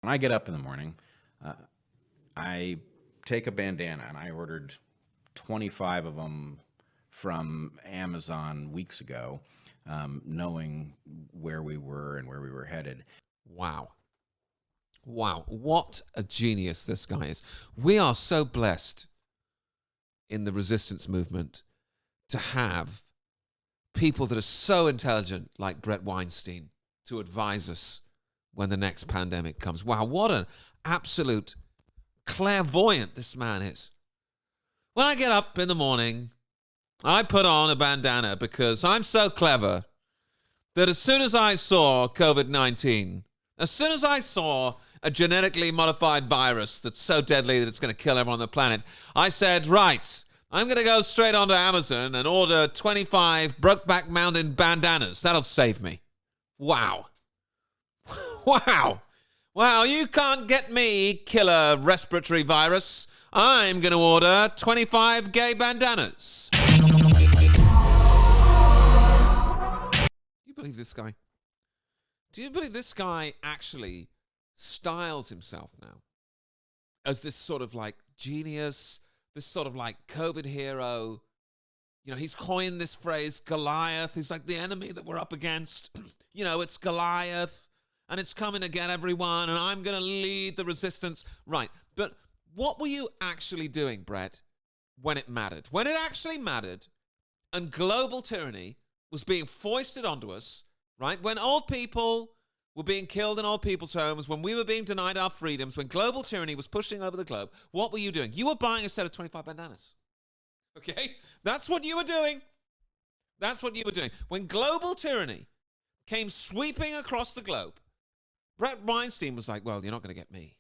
When I get up in the morning, I take a bandana, and I ordered 25 of them from Amazon weeks ago, knowing where we were and where we were headed. Wow. Wow. What a genius this guy is. We are so blessed in the resistance movement to have people that are so intelligent like Brett Weinstein to advise us when the next pandemic comes. Wow, what an absolute clairvoyant this man is. When I get up in the morning, I put on a bandana because I'm so clever that as soon as I saw COVID-19, as soon as I saw a genetically modified virus that's so deadly that it's going to kill everyone on the planet, I said, right, I'm going to go straight onto Amazon and order 25 Brokeback Mountain bandanas. That'll save me. Wow. Wow. Wow, you can't get me, killer respiratory virus. I'm going to order 25 gay bandanas. Do you believe this guy? Do you believe this guy actually styles himself now as this sort of like genius, this sort of like COVID hero? You know, he's coined this phrase, Goliath. He's like the enemy that we're up against. You know, it's Goliath. And it's coming to get everyone, and I'm going to lead the resistance. Right, but what were you actually doing, Brett, when it mattered? When it actually mattered, and global tyranny was being foisted onto us, right? When old people were being killed in old people's homes, when we were being denied our freedoms, when global tyranny was pushing over the globe, what were you doing? You were buying a set of 25 bandanas. Okay? That's what you were doing. That's what you were doing. When global tyranny came sweeping across the globe, Brett Weinstein was like, well, you're not going to get me.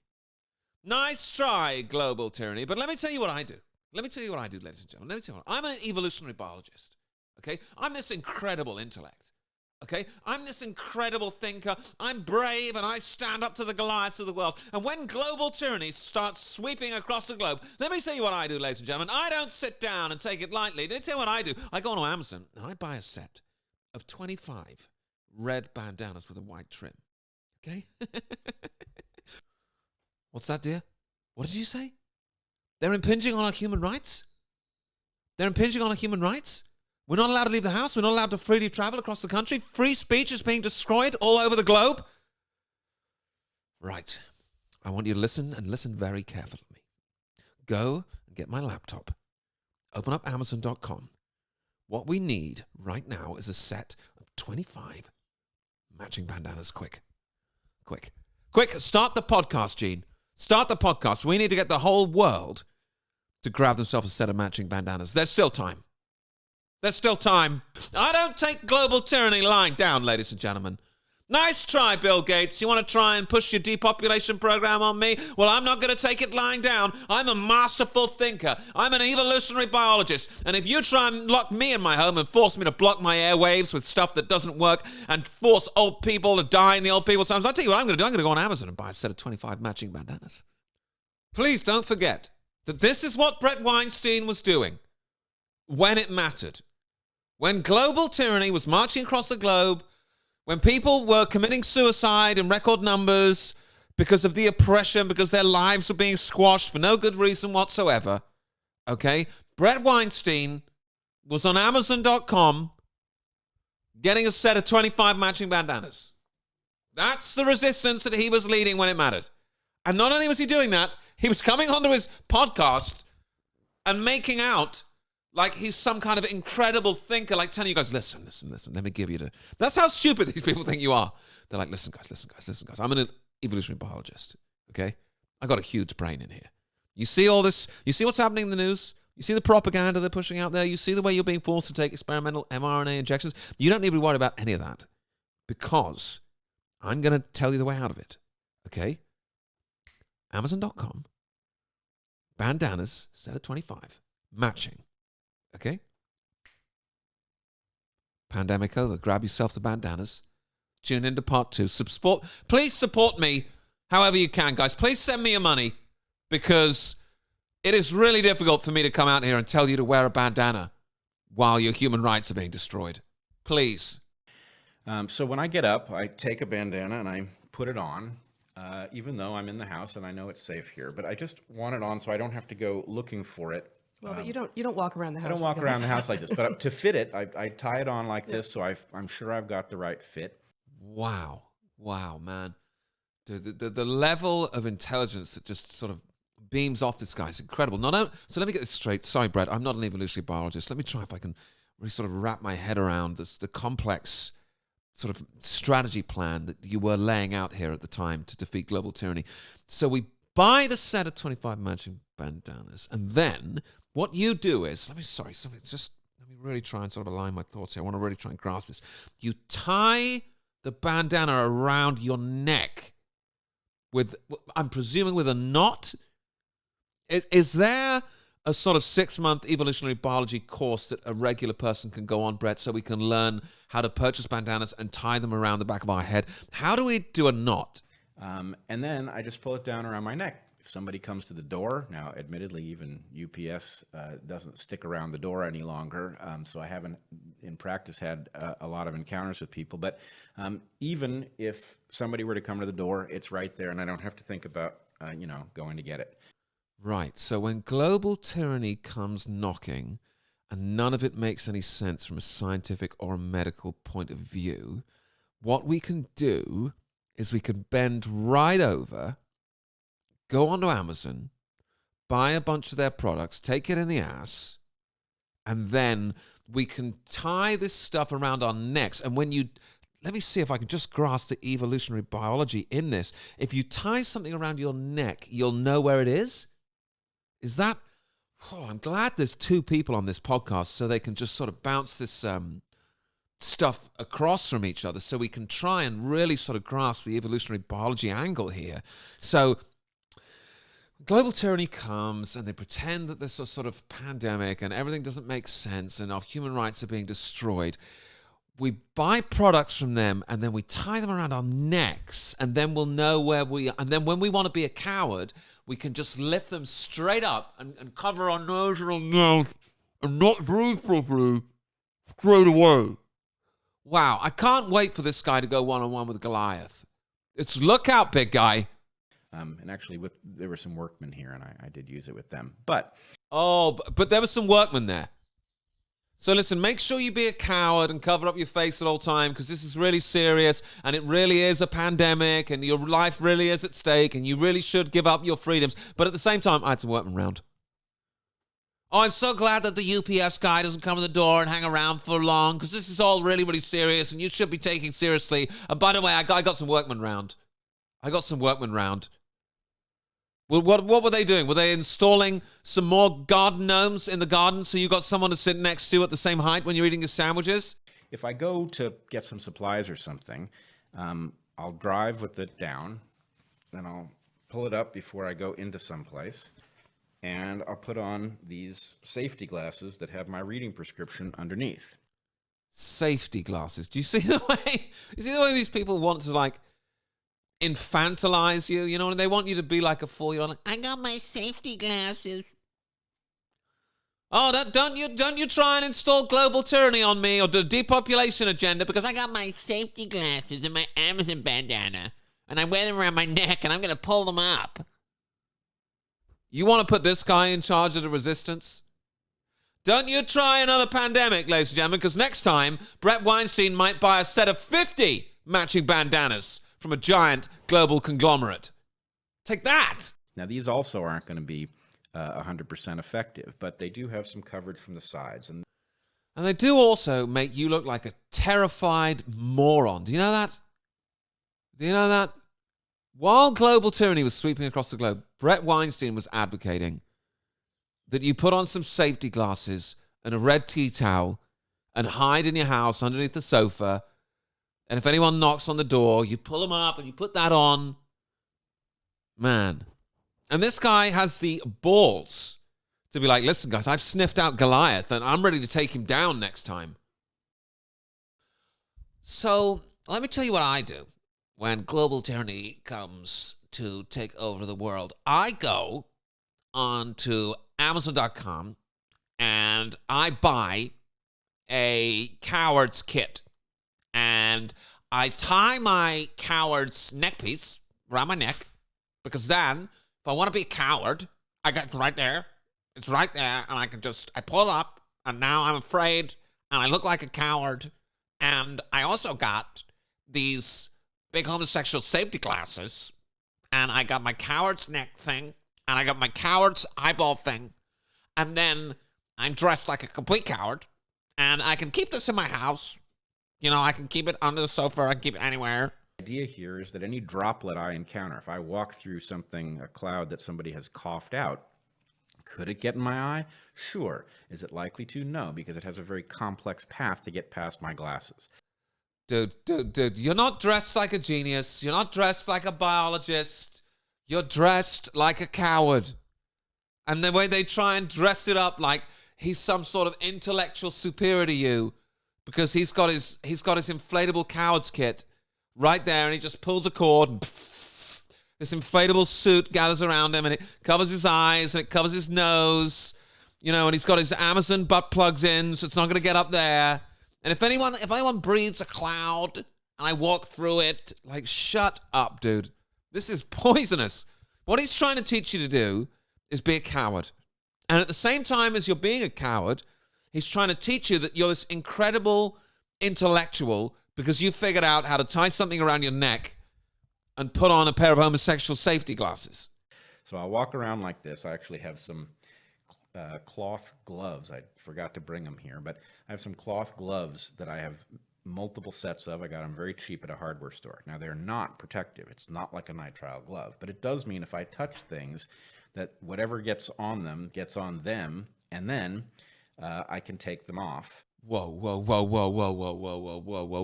Nice try, global tyranny. But let me tell you what I do. Let me tell you what I do, ladies and gentlemen. Let me tell you what. I'm an evolutionary biologist. Okay? I'm this incredible intellect. Okay? I'm this incredible thinker. I'm brave, and I stand up to the Goliaths of the world. And when global tyranny starts sweeping across the globe, let me tell you what I do, ladies and gentlemen. I don't sit down and take it lightly. Let me tell you what I do. I go on Amazon, and I buy a set of 25 red bandanas with a white trim. Okay? What's that, dear? What did you say? They're impinging on our human rights? They're impinging on our human rights? We're not allowed to leave the house. We're not allowed to freely travel across the country. Free speech is being destroyed all over the globe. Right. I want you to listen, and listen very carefully. Go and get my laptop. Open up Amazon.com. What we need right now is a set of 25 matching bandanas. Quick. Start the podcast, Gene. Start the podcast. We need to get the whole world to grab themselves a set of matching bandanas. There's still time. There's still time. I don't take global tyranny lying down, ladies and gentlemen. Nice try, Bill Gates. You want to try and push your depopulation program on me? Well, I'm not going to take it lying down. I'm a masterful thinker. I'm an evolutionary biologist. And if you try and lock me in my home and force me to block my airwaves with stuff that doesn't work and force old people to die in the old people's homes, I'll tell you what I'm going to do. I'm going to go on Amazon and buy a set of 25 matching bandanas. Please don't forget that this is what Brett Weinstein was doing when it mattered. When global tyranny was marching across the globe, when people were committing suicide in record numbers because of the oppression, because their lives were being squashed for no good reason whatsoever, okay? Brett Weinstein was on Amazon.com getting a set of 25 matching bandanas. That's the resistance that he was leading when it mattered. And not only was he doing that, he was coming onto his podcast and making out like he's some kind of incredible thinker, like telling you guys, listen, let me give you the... That's how stupid these people think you are. They're like, listen, guys. I'm an evolutionary biologist, okay? I got a huge brain in here. You see all this? You see what's happening in the news? You see the propaganda they're pushing out there? You see the way you're being forced to take experimental mRNA injections? You don't need to be worried about any of that because I'm going to tell you the way out of it, okay? Amazon.com, bandanas, set of 25, matching. Okay? Pandemic over. Grab yourself the bandanas. Tune into part 2. Please support me however you can, guys. Please send me your money because it is really difficult for me to come out here and tell you to wear a bandana while your human rights are being destroyed. Please. So when I get up, I take a bandana and I put it on. even though I'm in the house and I know it's safe here. But I just want it on so I don't have to go looking for it. Well, but you don't walk around the house. I don't walk around the house like this. But to fit it, I tie it on like this, so I'm sure I've got the right fit. Wow. Wow, man. The level of intelligence that just sort of beams off this guy is incredible. So let me get this straight. Sorry, Brett, I'm not an evolutionary biologist. Let me try if I can really sort of wrap my head around the complex sort of strategy plan that you were laying out here at the time to defeat global tyranny. So we buy the set of 25 matching bandanas, and then what you do is, let me really try and sort of align my thoughts here. I want to really try and grasp this. You tie the bandana around your neck with, I'm presuming, with a knot. Is there a sort of 6-month evolutionary biology course that a regular person can go on, Brett, so we can learn how to purchase bandanas and tie them around the back of our head? How do we do a knot? And then I just pull it down around my neck. If somebody comes to the door, now admittedly even UPS doesn't stick around the door any longer, so I haven't in practice had a lot of encounters with people, but even if somebody were to come to the door, it's right there and I don't have to think about going to get it. Right, so when global tyranny comes knocking and none of it makes any sense from a scientific or a medical point of view, what we can do is we can bend right over, go onto Amazon, buy a bunch of their products, take it in the ass, and then we can tie this stuff around our necks. And let me see if I can just grasp the evolutionary biology in this. If you tie something around your neck, you'll know where it is. Is that... Oh, I'm glad there's 2 people on this podcast so they can just sort of bounce this stuff across from each other so we can try and really sort of grasp the evolutionary biology angle here. So global tyranny comes and they pretend that there's a sort of pandemic and everything doesn't make sense and our human rights are being destroyed. We buy products from them and then we tie them around our necks and then we'll know where we are. And then when we want to be a coward, we can just lift them straight up and cover our nose and our mouth and not breathe properly straight away. Wow, I can't wait for this guy to go one-on-one with Goliath. It's look out, big guy. And actually, there were some workmen here, and I did use it with them. But there were some workmen there. So listen, make sure you be a coward and cover up your face at all time because this is really serious and it really is a pandemic and your life really is at stake and you really should give up your freedoms. But at the same time, I had some workmen round. Oh, I'm so glad that the UPS guy doesn't come to the door and hang around for long because this is all really, really serious and you should be taking seriously. And by the way, I got some workmen round. Well, what were they doing? Were they installing some more garden gnomes in the garden so you got someone to sit next to at the same height when you're eating your sandwiches? If I go to get some supplies or something, I'll drive with it down, then I'll pull it up before I go into someplace, and I'll put on these safety glasses that have my reading prescription underneath. Safety glasses. Do you see the way these people want to like infantilize you, you know, and they want you to be like a 4-year-old. Like, I got my safety glasses. Oh, don't you try and install global tyranny on me or the depopulation agenda because I got my safety glasses and my Amazon bandana and I wear them around my neck and I'm going to pull them up. You want to put this guy in charge of the resistance? Don't you try another pandemic, ladies and gentlemen, because next time Brett Weinstein might buy a set of 50 matching bandanas from a giant global conglomerate. Take that! Now, these also aren't going to be 100% effective, but they do have some coverage from the sides. And they do also make you look like a terrified moron. Do you know that? While global tyranny was sweeping across the globe, Brett Weinstein was advocating that you put on some safety glasses and a red tea towel and hide in your house underneath the sofa. And if anyone knocks on the door, you pull them up and you put that on. Man. And this guy has the balls to be like, listen, guys, I've sniffed out Goliath and I'm ready to take him down next time. So let me tell you what I do when global tyranny comes to take over the world. I go onto Amazon.com and I buy a coward's kit. And I tie my coward's neck piece around my neck, because then if I want to be a coward, I get right there. It's right there, and I pull up, and now I'm afraid, and I look like a coward. And I also got these big homosexual safety glasses, and I got my coward's neck thing, and I got my coward's eyeball thing, and then I'm dressed like a complete coward, and I can keep this in my house. You know, I can keep it under the sofa, I can keep it anywhere. The idea here is that any droplet I encounter, if I walk through a cloud that somebody has coughed out, could it get in my eye? Sure. Is it likely to? No, because it has a very complex path to get past my glasses. Dude, you're not dressed like a genius. You're not dressed like a biologist. You're dressed like a coward. And the way they try and dress it up like he's some sort of intellectual superior to you, because he's got his inflatable coward's kit right there, and he just pulls a cord, and this inflatable suit gathers around him, and it covers his eyes, and it covers his nose, you know, and he's got his Amazon butt plugs in, so it's not going to get up there. And if anyone breathes a cloud, and I walk through it, like, shut up, dude. This is poisonous. What he's trying to teach you to do is be a coward. And at the same time as you're being a coward, he's trying to teach you that you're this incredible intellectual because you figured out how to tie something around your neck and put on a pair of homosexual safety glasses. So I'll walk around like this. I actually have some cloth gloves. I forgot to bring them here, but I have some cloth gloves that I have multiple sets of. I got them very cheap at a hardware store. Now, they're not protective. It's not like a nitrile glove, but it does mean if I touch things that whatever gets on them, and then I can take them off. Whoa.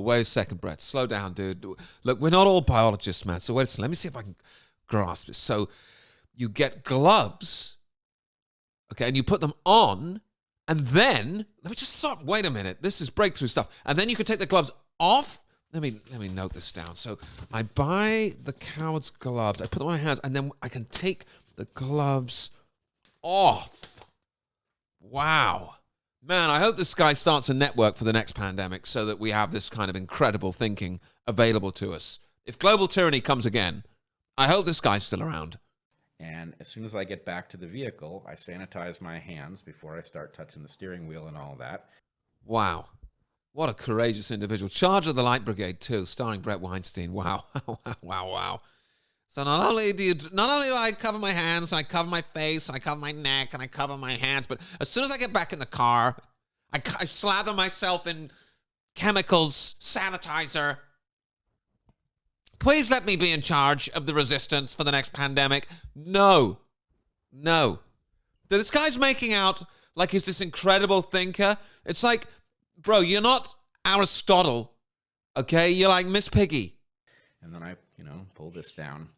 Wait a second, Brett. Slow down, dude. Look, we're not all biologists, man. So wait a second. Let me see if I can grasp this. So you get gloves, okay, and you put them on, and then, let me just stop. Wait a minute. This is breakthrough stuff. And then you can take the gloves off. Let me note this down. So I buy the coward's gloves. I put them on my hands, and then I can take the gloves off. Wow. Man, I hope this guy starts a network for the next pandemic so that we have this kind of incredible thinking available to us. If global tyranny comes again, I hope this guy's still around. And as soon as I get back to the vehicle, I sanitize my hands before I start touching the steering wheel and all that. Wow. What a courageous individual. Charge of the Light Brigade, too, starring Brett Weinstein. Wow. Wow. So not only do I cover my hands, and I cover my face, and I cover my neck, and I cover my hands, but as soon as I get back in the car, I slather myself in chemicals, sanitizer. Please let me be in charge of the resistance for the next pandemic. No. This guy's making out like he's this incredible thinker. It's like, bro, you're not Aristotle, okay? You're like Miss Piggy. And then I, pull this down.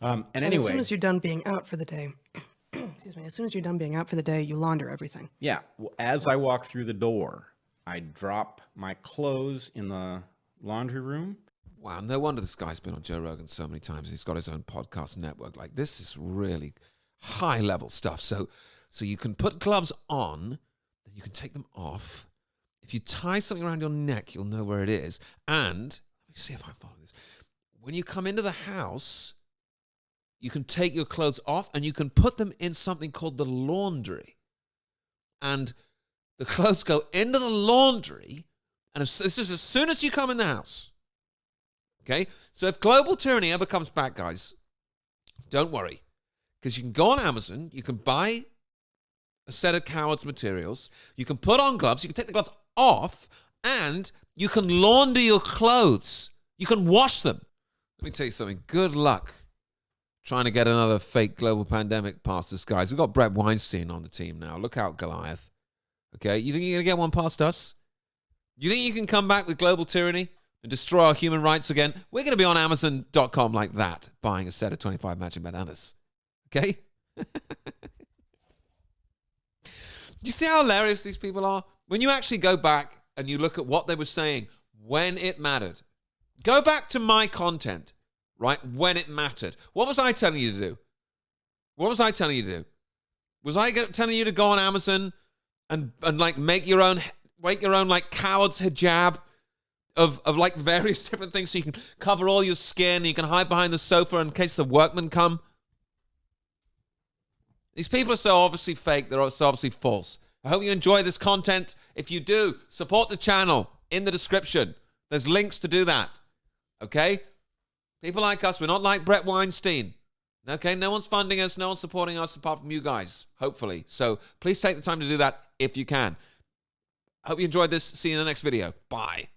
And anyway, as soon as you're done being out for the day, as soon as you're done being out for the day, you launder everything. Yeah. As I walk through the door, I drop my clothes in the laundry room. Wow, no wonder this guy's been on Joe Rogan so many times. He's got his own podcast network. Like, this is really high-level stuff. So you can put gloves on, then you can take them off. If you tie something around your neck, you'll know where it is. And, let me see if I follow this. When you come into the house, you can take your clothes off and you can put them in something called the laundry. And the clothes go into the laundry, and this is as soon as you come in the house. Okay? So if global tyranny ever comes back, guys, don't worry. Because you can go on Amazon, you can buy a set of cowards materials, you can put on gloves, you can take the gloves off, and you can launder your clothes. You can wash them. Let me tell you something. Good luck trying to get another fake global pandemic past us, guys. We've got Brett Weinstein on the team now. Look out, Goliath. Okay? You think you're going to get one past us? You think you can come back with global tyranny and destroy our human rights again? We're going to be on Amazon.com like that, buying a set of 25 matching bandanas. Okay? Do you see how hilarious these people are? When you actually go back and you look at what they were saying when it mattered. Go back to my content, right? When it mattered. What was I telling you to do? Was I telling you to go on Amazon and like make your own like coward's hijab of like various different things so you can cover all your skin, you can hide behind the sofa in case the workmen come. These people are so obviously fake, they're so obviously false. I hope you enjoy this content. If you do, support the channel in the description. There's links to do that. Okay? People like us, we're not like Brett Weinstein. Okay? No one's funding us, no one's supporting us apart from you guys, hopefully. So please take the time to do that if you can. Hope you enjoyed this. See you in the next video. Bye.